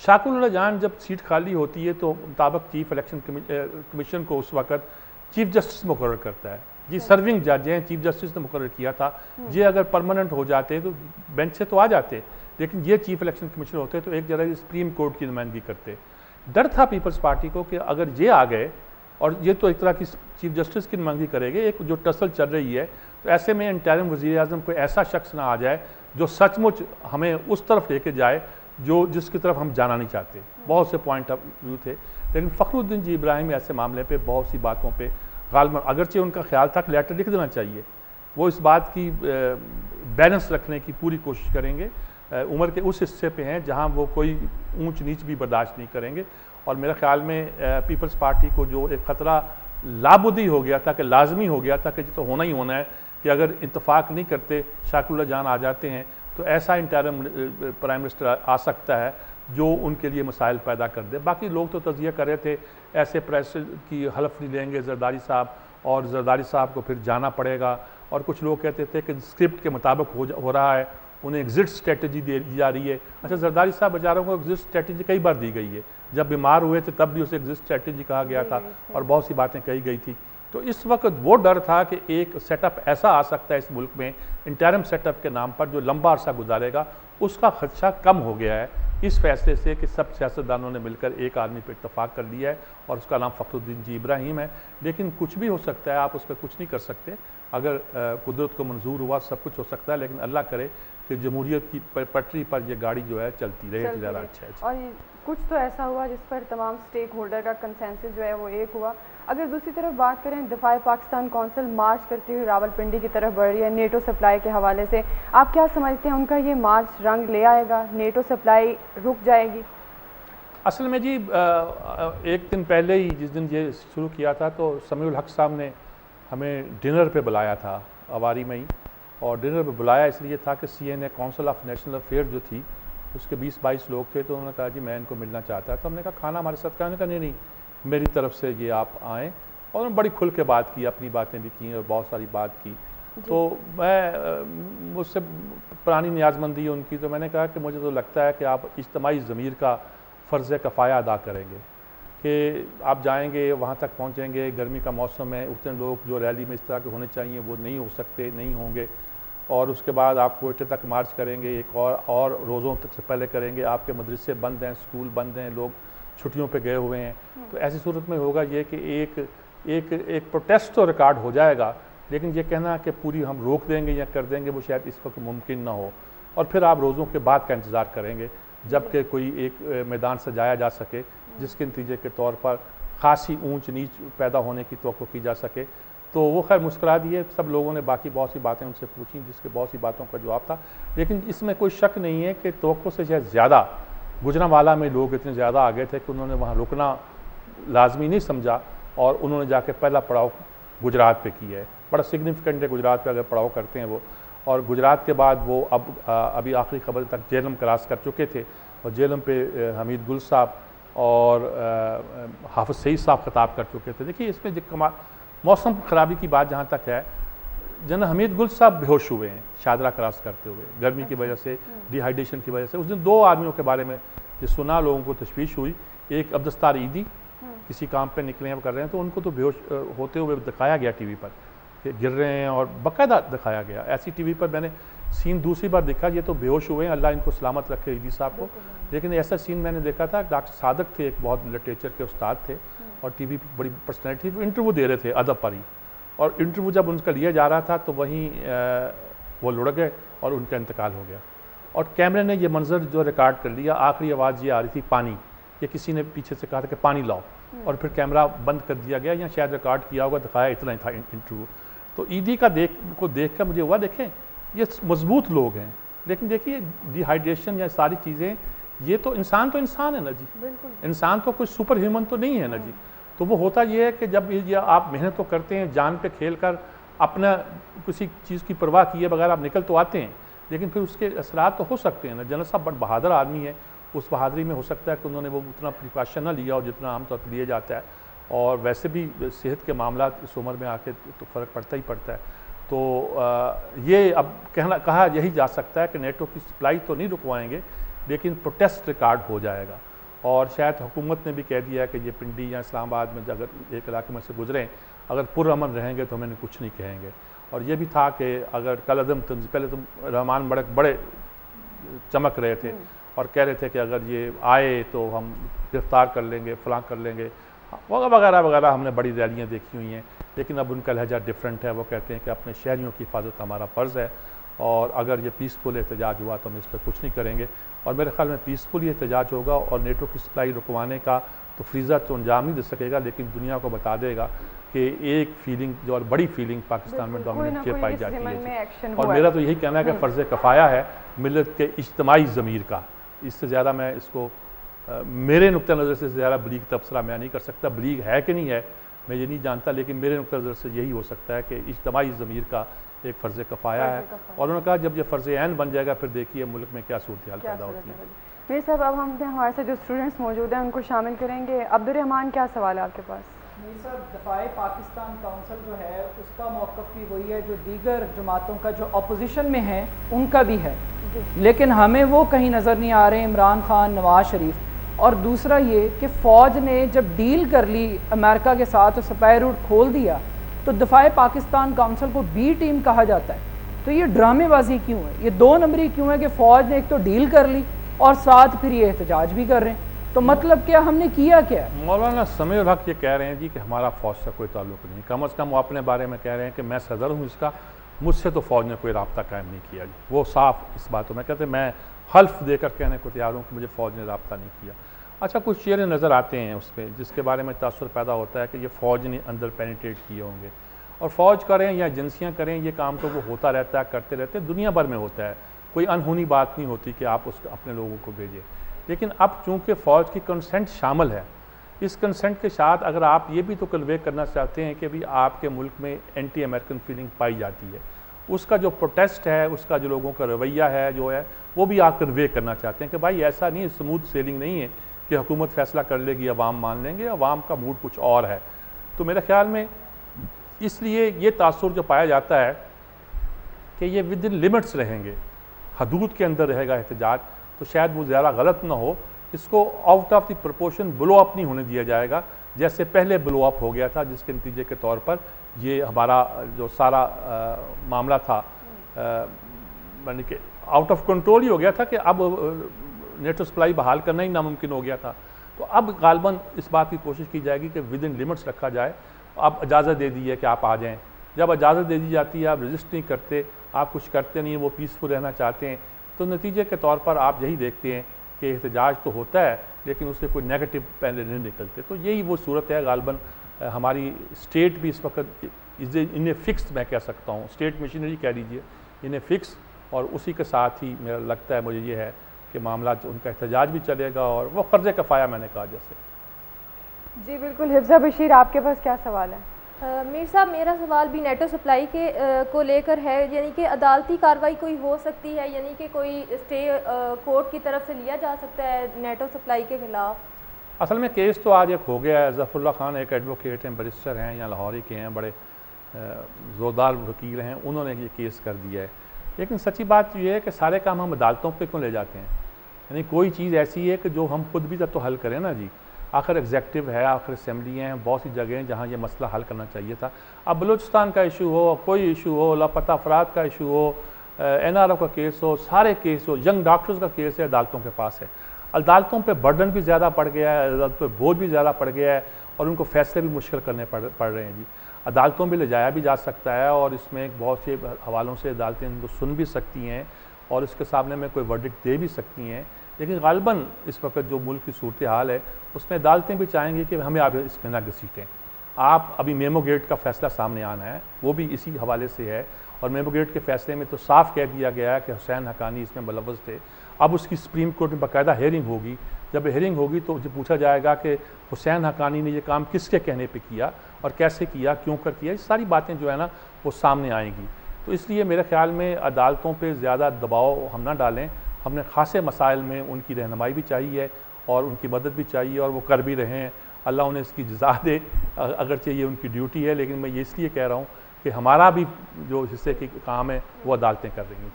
शाकुल जान जब सीट खाली होती है तो मुताबिक चीफ इलेक्शन कमीशन को उस वक्त चीफ जस्टिस मुकर्रर करता है। जी सर्विंग जज हैं, चीफ जस्टिस ने मुकर्रर किया था। ये अगर परमानेंट हो जाते तो बेंच से तो आ जाते, लेकिन ये चीफ इलेक्शन कमीशनर होते तो एक जगह सुप्रीम कोर्ट की नुमाइंदगी करते। डर था पीपल्स पार्टी को कि अगर ये आ गए और ये तो एक तरह की चीफ जस्टिस की नुमाइंदगी करेंगे, एक जो टसल चल रही है, तो ऐसे में इंटरिम वज़ीर आज़म कोई ऐसा शख्स ना आ जाए जो सचमुच हमें उस तरफ लेके जाए जो जिसकी तरफ हम जाना नहीं चाहते। बहुत से पॉइंट ऑफ व्यू थे, लेकिन फ़खरुद्दीन जी इब्राहिम ऐसे मामले पे बहुत सी बातों पे गालमन, अगरचे उनका ख्याल था कि लेटर लिख देना चाहिए, वो इस बात की बैलेंस रखने की पूरी कोशिश करेंगे। उम्र के उस हिस्से पे हैं जहां वो कोई ऊंच नीच भी बर्दाश्त नहीं करेंगे। और मेरे ख्याल में पीपल्स पार्टी को जो एक ख़तरा लाबुदी हो गया था कि लाजमी हो गया था कि तो होना ही होना है कि अगर इत्तेफाक नहीं करते, शाकिल जान आ जाते हैं तो ऐसा इंटरिम प्राइम मिनिस्टर आ सकता है जो उनके लिए मसाइल पैदा कर दे। बाकी लोग तो तज़िया कर रहे थे ऐसे प्रेस की हलफ नहीं लेंगे जरदारी साहब, और जरदारी साहब को फिर जाना पड़ेगा। और कुछ लोग कहते थे कि स्क्रिप्ट के मुताबिक हो रहा है, उन्हें एग्जिट स्ट्रेटजी दी जा रही है। अच्छा, जरदारी साहब बेचारों को एग्जिट स्ट्रेटजी कई बार दी गई है, जब बीमार हुए थे तब भी उसे एग्जिट स्ट्रेटजी कहा गया था और बहुत सी बातें कही गई थी। तो इस वक्त वो डर था कि एक सेटअप ऐसा आ सकता है इस मुल्क में इंटरिम सेटअप के नाम पर जो लंबा अरसा गुजारेगा, उसका खदशा कम हो गया है इस फैसले से कि सब सियासतदानों ने मिलकर एक आदमी पर इत्तफाक कर लिया है और उसका नाम फ़खरुद्दीन जी इब्राहिम है। लेकिन कुछ भी हो सकता है, आप उस पर कुछ नहीं कर सकते। अगर कुदरत को मंजूर हुआ सब कुछ हो सकता है, लेकिन अल्लाह करे कि जमहूरियत की पटरी पर ये गाड़ी जो है चलती रहे तो ज़्यादा अच्छा है। और कुछ तो ऐसा हुआ जिस पर तमाम स्टेक होल्डर का कंसेंसस जो है वो एक हुआ। अगर दूसरी तरफ बात करें, दिफाए पाकिस्तान कौंसिल मार्च करती हुई रावलपिंडी की तरफ बढ़ रही है नेटो सप्लाई के हवाले से, आप क्या समझते हैं उनका ये मार्च रंग ले आएगा, नेटो सप्लाई रुक जाएगी? असल में जी एक दिन पहले ही जिस दिन ये शुरू किया था तो समीउल हक साहब ने हमें डिनर पे बुलाया था अवारी में ही, और डिनर पे बुलाया इसलिए था कि CNA council of national affair जो थी उसके 20-22 लोग थे, तो उन्होंने कहा जी मैं इनको मिलना चाहता है। तो हमने कहा खाना हमारे साथ खाने का, नहीं मेरी तरफ से ये आप आएँ। और उन्होंने बड़ी खुल के बात की, अपनी बातें भी की और बहुत सारी बात की। तो मैं मुझसे पुरानी नियाजमंदी है उनकी, तो मैंने कहा कि मुझे तो लगता है कि आप इज्तिमाई ज़मीर का फ़र्ज़ कफ़ाया अदा करेंगे कि आप जाएंगे वहाँ तक पहुँचेंगे, गर्मी का मौसम है, उतने लोग जो रैली में इस तरह के होने चाहिए वो नहीं हो सकते, नहीं होंगे। और उसके बाद आप कोयटे तक मार्च करेंगे, एक और रोज़ों तक से पहले करेंगे, आपके मदरसे बंद हैं, स्कूल बंद हैं, लोग छुट्टियों पे गए हुए हैं। तो ऐसी सूरत में होगा ये कि एक प्रोटेस्ट तो रिकॉर्ड हो जाएगा, लेकिन ये कहना कि पूरी हम रोक देंगे या कर देंगे वो शायद इस वक्त मुमकिन ना हो। और फिर आप रोज़ों के बाद का इंतज़ार करेंगे जबकि कोई एक मैदान सजाया जा सके जिसके नतीजे के तौर पर ख़ासी ऊंच नीच पैदा होने की तवक्को की जा सके। तो वो खैर मुस्कुरा दिए सब लोगों ने, बाकी बहुत सी बातें उनसे पूछी जिसके बहुत सी बातों का जवाब था। लेकिन इसमें कोई शक नहीं है कि तवक्को से शायद ज़्यादा गुजरांवाला में लोग इतने ज़्यादा आ गए थे कि उन्होंने वहाँ रुकना लाजमी नहीं समझा और उन्होंने जाके पहला पड़ाव गुजरात पे किया है। बड़ा सिग्निफिकेंट है गुजरात पे अगर पड़ाव करते हैं वो। और गुजरात के बाद वो अभी आखिरी खबर तक जेलम क्रॉस कर चुके थे और जेलम पे हमीद गुल साहब और हाफिज़ सईद साहब खिताब कर चुके थे। देखिए इसमें जो मौसम ख़राबी की बात जहाँ तक है, जन हमीद गुल साहब बेहोश हुए हैं शादरा क्रॉस करते हुए, गर्मी की वजह से, डिहाइड्रेशन की वजह से। उस दिन 2 आदमियों के बारे में ये सुना, लोगों को तशवीश हुई। एक अब्दुस्तार ईदी किसी काम पे निकले हैं, कर रहे हैं, तो उनको तो बेहोश होते हुए दिखाया गया टीवी पर कि गिर रहे हैं और बाकायदा दिखाया गया। ऐसी टीवी पर मैंने सीन दूसरी बार देखा, ये तो बेहोश हुए हैं, अल्लाह इनको सलामत रखे ईदी साहब को। लेकिन ऐसा सीन मैंने देखा था, डॉक्टर सादक थे, एक बहुत लिटरेचर के उस्ताद थे और टीवी पर बड़ी पर्सनैलिटी, इंटरव्यू दे रहे थे अदब पर ही, और इंटरव्यू जब उनका लिया जा रहा था तो वहीं वो लुढ़क गए और उनका इंतकाल हो गया। और कैमरे ने ये मंजर जो रिकॉर्ड कर लिया, आखिरी आवाज़ ये आ रही थी पानी, ये किसी ने पीछे से कहा था कि पानी लाओ, और फिर कैमरा बंद कर दिया गया, या शायद रिकॉर्ड किया होगा, दिखाया इतना ही था इंटरव्यू। तो ईदी का देख कर मुझे हुआ, देखें ये मजबूत लोग हैं, लेकिन देखिए डिहाइड्रेशन या सारी चीज़ें, ये तो इंसान है ना जी, इंसान तो कोई सुपर ह्यूमन तो नहीं है ना जी। तो वो होता ये है कि जब ये आप मेहनत तो करते हैं, जान पे खेल कर अपना किसी चीज़ की परवाह किए बगैर आप निकल तो आते हैं, लेकिन फिर उसके असरात तो हो सकते हैं ना। जनरल साहब बड़ा बहादुर आदमी है, उस बहादुरी में हो सकता है कि उन्होंने वो उतना प्रिकॉशन ना लिया और जितना आमतौर पर लिया जाता है। और वैसे भी सेहत के मामला इस उम्र में आके तो फ़र्क पड़ता ही पड़ता है। तो ये अब कहा यही जा सकता है कि नेटो की सप्लाई तो नहीं रुकवाएंगे, लेकिन प्रोटेस्ट रिकॉर्ड हो जाएगा। और शायद हुकूमत ने भी कह दिया कि ये पिंडी या इस्लामाबाद में अगर एक इलाके में से गुजरें, अगर पुरअमन रहेंगे तो हमें कुछ नहीं कहेंगे। और ये भी था कि अगर कल अदम पहले तो रहमान बड़े चमक रहे थे और कह रहे थे कि अगर ये आए तो हम गिरफ्तार कर लेंगे, फलां कर लेंगे वगैरह वगैरह। हमने बड़ी रैलियाँ देखी हुई हैं, लेकिन अब उनका लहजा डिफरेंट है। वो कहते हैं कि अपने शहरियों की हिफाजत हमारा फ़र्ज़ है, और अगर ये पीसफुल एहतजाज हुआ तो हम इस पर कुछ नहीं करेंगे। और मेरे ख्याल में पीसफुल एहतजाज होगा, और नेटो की सप्लाई रुकवाने का तो फ्रीज़ा तो अंजाम नहीं दे सकेगा, लेकिन दुनिया को बता देगा कि एक फीलिंग जो और बड़ी फीलिंग पाकिस्तान में डोमिनेट के पाई जाती है। और मेरा तो यही कहना है कि फ़र्ज़ कफ़ाया है मिलत के इज्तिमाई ज़मीर का। इससे ज़्यादा मैं इसको मेरे नुक्ता नज़र से ज़्यादा बलीग तबसरा मैं नहीं कर सकता। बलीग है कि नहीं है मैं ये नहीं जानता, लेकिन मेरे नुक्ता नज़र से यही हो सकता है कि इज्तिमाई ज़मीर का एक फ़र्ज़ कफ़ाया है। और उन्होंने कहा जब ये फ़र्ज़ ऐन बन जाएगा फिर देखिए मुल्क में क्या सूरत हाल पैदा होती है। मीर साहब, अब हम हमारे साथ जो स्टूडेंट्स मौजूद हैं उनको शामिल करेंगे। अब्दुर्रहमान, क्या सवाल है आपके पास? मीर साहब, दफ़ाए पाकिस्तान काउंसिल जो है उसका मौक़िफ़ भी वही है जो दीगर जमातों का जो अपोजिशन में है उनका भी है, लेकिन हमें वो कहीं नज़र नहीं आ रहे, इमरान खान, नवाज शरीफ। और दूसरा ये कि फ़ौज ने जब डील कर ली अमेरिका के साथ और सप्लाई रूट खोल दिया, तो दफ़ाए पाकिस्तान काउंसिल को बी टीम कहा जाता है। तो ये ड्रामेबाजी क्यों है, ये दो नंबरी क्यों है कि फ़ौज ने एक तो डील कर ली और साथ फिर ये एहतजाज भी कर रहे हैं? तो मतलब क्या हमने किया क्या? मौलाना समीउल हक ये कह रहे हैं जी कि हमारा फ़ौज से कोई ताल्लुक़ नहीं, कम अज़ कम वो अपने बारे में कह रहे हैं कि मैं सदर हूँ इसका, मुझसे तो फ़ौज ने कोई रब्ता कायम नहीं किया जी। वो साफ इस बातों में कहते हैं, मैं हल्फ देकर कहने को तैयार हूँ कि मुझे फ़ौज ने रब्ता नहीं किया। अच्छा, कुछ चेहरे नज़र आते हैं उस पर जिसके बारे में तासुर पैदा होता है कि ये फ़ौज ने अंदर पेनिट्रेट किए होंगे, और फ़ौज करें या एजेंसियाँ करें, ये काम तो वो होता रहता है, करते रहते हैं, दुनिया भर में होता है। कोई अनहोनी बात नहीं होती कि आप उस अपने लोगों को भेजें। लेकिन अब चूँकि फ़ौज की कंसेंट शामिल है, इस कंसेंट के साथ अगर आप ये भी तो कन्वे करना चाहते हैं कि भी आपके मुल्क में एंटी अमेरिकन फीलिंग पाई जाती है, उसका जो प्रोटेस्ट है, उसका जो लोगों का रवैया है जो है, वो भी आप कन्वे करना चाहते हैं कि भाई ऐसा नहीं, स्मूथ सेलिंग नहीं है कि हुकूमत फैसला कर लेगी, अवाम मान लेंगे, अवाम का मूड कुछ और है। तो मेरे ख्याल में इसलिए ये तासुर जो पाया जाता है कि ये विद इन लिमिट्स रहेंगे, हदूद के अंदर रहेगा एहतजाज, तो शायद वो ज़्यादा गलत ना हो। इसको out of the proportion blow up नहीं होने दिया जाएगा, जैसे पहले ब्लो अप हो गया था, जिसके नतीजे के तौर पर ये हमारा जो सारा मामला था यानी कि आउट ऑफ कंट्रोल ही हो गया था कि अब नेटो सप्लाई बहाल करना ही नामुमकिन हो गया था। तो अब गालबन इस बात की कोशिश की जाएगी कि विद इन लिमिट्स रखा जाए। अब इजाज़त दे दी है कि आप आ जाएँ, जब इजाज़त दे दी जाती है आप रजिस्ट नहीं करते, आप कुछ करते नहीं, वो पीसफुल रहना चाहते हैं, तो नतीजे के तौर पर आप यही देखते हैं कि एहतजाज तो होता है लेकिन उससे कोई नेगेटिव पहले नहीं निकलते। तो यही वो सूरत है गालबन। हमारी स्टेट भी इस वक्त इन्हें फ़िक्स मैं कह सकता हूँ, स्टेट मशीनरी कह लीजिए, इन्हें फ़िक्स, और उसी के साथ ही मेरा लगता है मुझे ये है कि मामला उनका एहतजाज भी चलेगा और वो फ़र्ज़ कफ़ाया मैंने कहा जैसे। जी बिल्कुल। हिफ्ज़ा बशीर, आपके पास क्या सवाल है? मीर साहब, मेरा सवाल भी नेटो सप्लाई के को लेकर है, यानी कि अदालती कार्रवाई कोई हो सकती है, यानी कि कोई स्टे कोर्ट की तरफ से लिया जा सकता है नेटो सप्लाई के ख़िलाफ़? असल में केस तो आज एक हो गया है। ज़फ़रुल्लाह खान एक एडवोकेट हैं, बैरिस्टर हैं, यहाँ लाहौर ही के हैं, बड़े ज़ोरदार वकील हैं, उन्होंने ये केस कर दिया है। लेकिन सच्ची बात ये है कि सारे काम हम अदालतों पे क्यों ले जाते हैं? यानी कोई चीज़ ऐसी है कि जो हम खुद भी तो हल करें ना जी। आखिर एग्जेक्टिव है, आखिर असम्बली हैं, बहुत सी जगह हैं जहाँ ये मसला हल करना चाहिए था। अब बलूचिस्तान का इशू हो, कोई इशू हो, लापता अफराद का इशू हो, NRO का केस हो, सारे केस हो, यंग डॉक्टर्स का केस है, अदालतों के पास है। अदालतों पे बर्डन भी ज़्यादा पड़ गया है, अदालतों पे बोझ भी ज़्यादा पड़ गया है, और उनको फैसले भी मुश्किल करने पड़ रहे हैं जी। अदालतों में ले जाया भी जा सकता है, और इसमें बहुत से हवालों से अदालतें इनको सुन भी सकती हैं और इसके सामने में कोई वर्डिक्ट दे भी सकती हैं। लेकिन गालिबन इस वक्त जो मुल्क की सूरत हाल है उसमें अदालतें भी चाहेंगी कि हमें आप इसमें ना घसीटें। आप अभी मेमो गेट का फ़ैसला सामने आना है, वो भी इसी हवाले से है, और मेमो गेट के फ़ैसले में तो साफ़ कह दिया गया है कि हुसैन हक्कानी इसमें मुलव्वस थे। अब उसकी सुप्रीम कोर्ट में बाकायदा हेयरिंग होगी, जब हेयरिंग होगी तो जो पूछा जाएगा कि हुसैन हक्कानी ने ये काम किसके कहने पे किया और कैसे किया, क्यों कर किया, ये सारी बातें जो है ना वो सामने आएंगी। तो इसलिए मेरे ख़्याल में अदालतों पे ज़्यादा दबाव हम ना डालें, हमने ख़ासे मसाइल में उनकी रहनुमाई भी चाहिए और उनकी मदद भी चाहिए, और वो कर भी रहे हैं। अल्लाह उन्हें इसकी जज़ा दे, अगरचे ये उनकी ड्यूटी है, लेकिन मैं ये इसलिए कह रहा हूँ कि हमारा भी जो हिस्से की काम है वो अदालतें कर रही हैं।